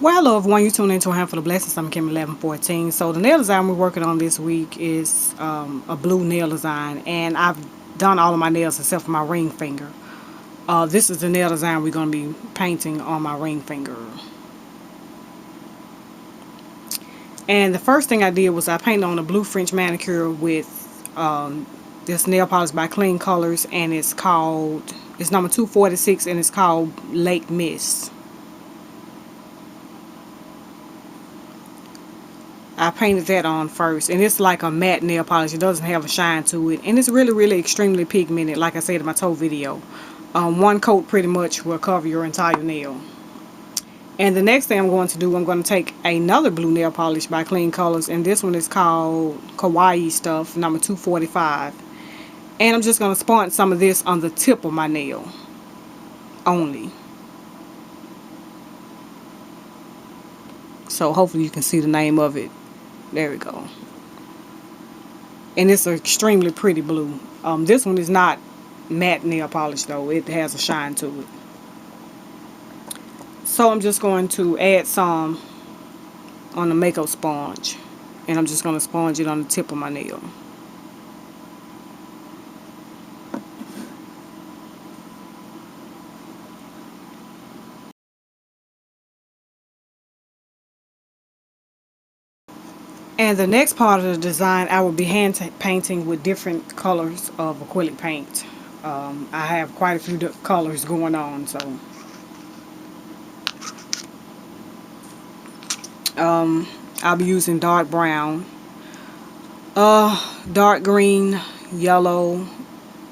Well, hello everyone, you tuned into A Handful of Blessings. I'm Kim 1114. So the nail design we're working on this week is a blue nail design, and I've done all of my nails except for my ring finger. This is the nail design we're going to be painting on my ring finger. And the first thing I did was I painted on a blue French manicure with this nail polish by Clean Colors, and it's number 246, and it's called Lake Mist. I painted that on first, and it's like a matte nail polish. It doesn't have a shine to it, and it's really extremely pigmented, like I said in my toe video. One coat pretty much will cover your entire nail. And the next thing I'm going to do, I'm going to take another blue nail polish by Clean Colors, and this one is called Kawaii Stuff, number 245. And I'm just going to spot some of this on the tip of my nail only. So hopefully you can see the name of it. There we go. And it's an extremely pretty blue. This one is not matte nail polish though. It has a shine to it. So I'm just going to add some on the makeup sponge. And I'm just going to sponge it on the tip of my nail. And the next part of the design, I will be hand painting with different colors of acrylic paint. I have quite a few colors going on, so I'll be using dark brown, dark green, yellow,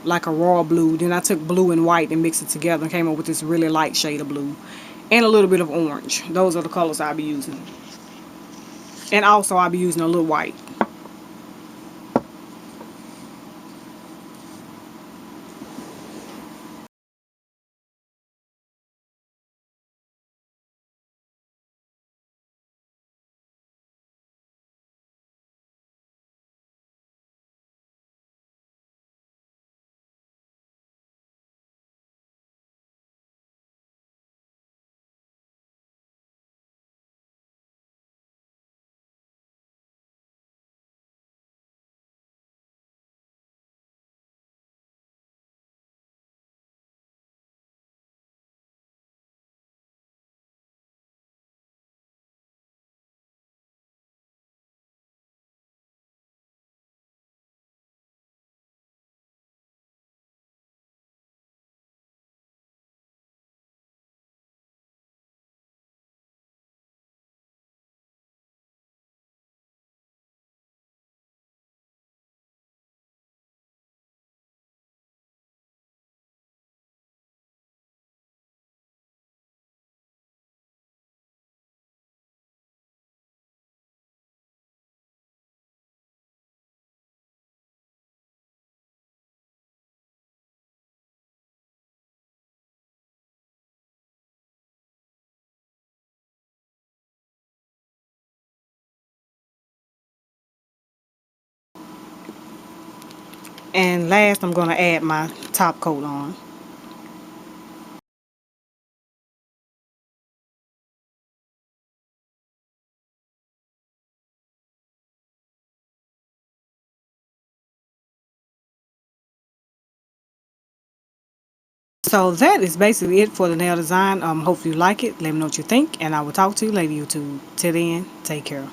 like a royal blue. Then I took blue and white and mixed it together and came up with this really light shade of blue, and a little bit of orange. Those are the colors I'll be using. And also I'll be using a little white. And last, I'm going to add my top coat on. So that is basically it for the nail design. Hopefully you like it. Let me know what you think, and I will talk to you later, YouTube. Till then, take care.